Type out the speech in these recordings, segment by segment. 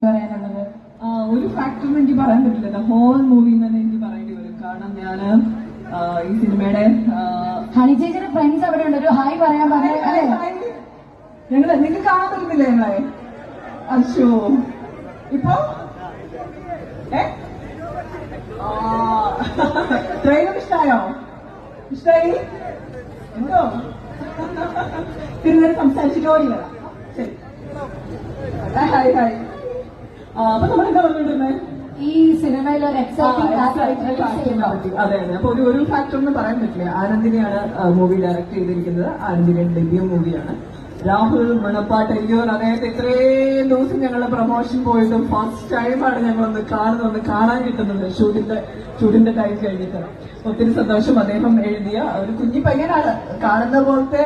പറയാനുള്ളത്? ഒരു ഫാക്ടർ എനിക്ക് പറയാൻ പറ്റില്ല, ഹോൾ മൂവി തന്നെ എനിക്ക് പറയേണ്ടി വരും. കാരണം ഞാന് ഈ സിനിമയുടെ ഹണി ചേച്ചിയുടെ ഫ്രണ്ട്സ് അവിടെ ഉണ്ട്, ഒരു ഹായ് പറയാൻ നിങ്ങൾക്ക് കാണാൻ പറ്റുന്നില്ല ഞങ്ങളെ? അശോ ഇപ്പൊ ട്രെയിലർ ഇഷ്ടായോ? ഇഷ്ടായി എന്തോ തിരുന്നേരം സംസാരിച്ചിട്ട് ഓടി വരാം. ശരി, ഹായ് ഹായ്. അപ്പൊ നമ്മളെന്താ പറഞ്ഞിട്ടുണ്ടേ? ഈ സിനിമയിൽ ഒരു അതെ അതെ. അപ്പൊ ഒരു ഫാക്ടർ ഒന്നും പറയാൻ പറ്റില്ല. ആനന്ദിനെയാണ് മൂവി ഡയറക്ട് ചെയ്തിരിക്കുന്നത്. ആനന്ദിന്റെ ഡെബ്യൂ മൂവിയാണ്. രാഹുൽ മണപ്പാട്ട് അയ്യോർ അദ്ദേഹത്തെ ഇത്രയും ദിവസം ഞങ്ങളുടെ പ്രൊമോഷൻ പോയിട്ടും ഫസ്റ്റ് ടൈമാണ് ഞങ്ങളൊന്ന് കാണാൻ കിട്ടുന്നത് ഷൂട്ടിന്റെ ടൈം കഴിഞ്ഞിട്ട്. ഒത്തിരി സന്തോഷം. അദ്ദേഹം എഴുതിയ ഒരു കുഞ്ഞി പയ്യനാണ്, കാണുന്ന പോലത്തെ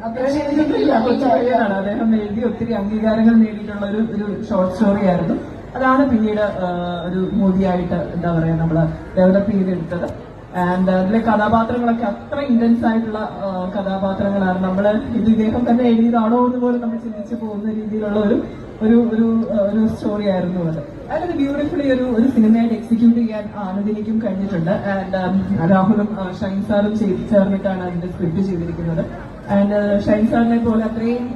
അത്രയാണ്. അദ്ദേഹം എഴുതി ഒത്തിരി അംഗീകാരങ്ങൾ നേടിയിട്ടുള്ള ഒരു ഷോർട്ട് സ്റ്റോറി ആയിരുന്നു. അതാണ് പിന്നീട് ഒരു മൂവിയായിട്ട് എന്താ പറയാ നമ്മള് ഡെവലപ്പ് ചെയ്തെടുത്തത്. ആൻഡ് അതിലെ കഥാപാത്രങ്ങളൊക്കെ അത്ര ഇന്റൻസ് ആയിട്ടുള്ള കഥാപാത്രങ്ങളാണ്. നമ്മള് ഇദ്ദേഹം തന്നെ എഴുതിയതാണോ എന്ന് പോലും നമ്മൾ ചിന്തിച്ചു പോകുന്ന രീതിയിലുള്ള ഒരു സ്റ്റോറി ആയിരുന്നു അത്. അതിലൊരു ബ്യൂട്ടിഫുള്ളി ഒരു സിനിമയായിട്ട് എക്സിക്യൂട്ട് ചെയ്യാൻ ആനന്ദിനിക്കും കഴിഞ്ഞിട്ടുണ്ട്. ആൻഡ് രാഹുലും ഷൈൻ സാറും ചേർന്നിട്ടാണ് അതിന്റെ സ്ക്രിപ്റ്റ് ചെയ്തിരിക്കുന്നത്. ആൻഡ് ഷൈൻ സാറിനെ പോലെ അത്രയും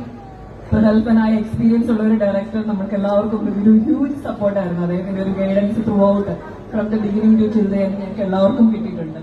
പ്രഗത്ഭനായ എക്സ്പീരിയൻസ് ഉള്ള ഒരു ഡയറക്ടർ നമുക്ക് എല്ലാവർക്കും ഒരു ഹ്യൂജ് സപ്പോർട്ടായിരുന്നു. അദ്ദേഹത്തിന്റെ ഒരു guidance through from the beginning to till the end ഞങ്ങൾക്ക് എല്ലാവർക്കും കിട്ടിയിട്ടുണ്ട്.